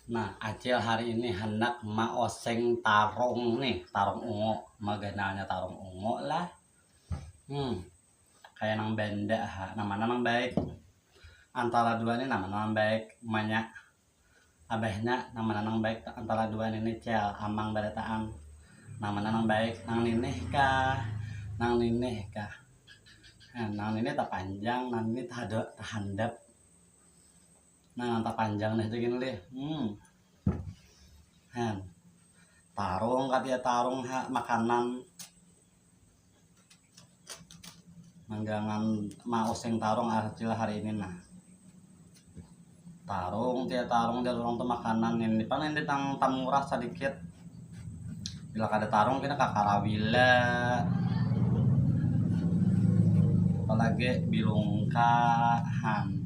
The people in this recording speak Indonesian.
Nah, Acil hari ini hendak maoseng tarung nih, tarung ungu. Magananya tarung ungu lah. Kayak nang benda, nama nang baik. Antara dua ini nama nang baik, banyak. Abahnya nama nang baik antara dua ini cel, amang badataan. Nama nang baik, nang ninih kah? Nang ninih kah? Nang ninih tak panjang, nang ini tak handap. Nah, tak panjang nih tuh gini deh. Tarung katanya tarung makanan manggangan mau sing tarung Acil hari ini nah tarung dia orang tuh makanan ini paling ini tang murah sedikit bila kada tarung kita kakarawila apalagi bilungkahan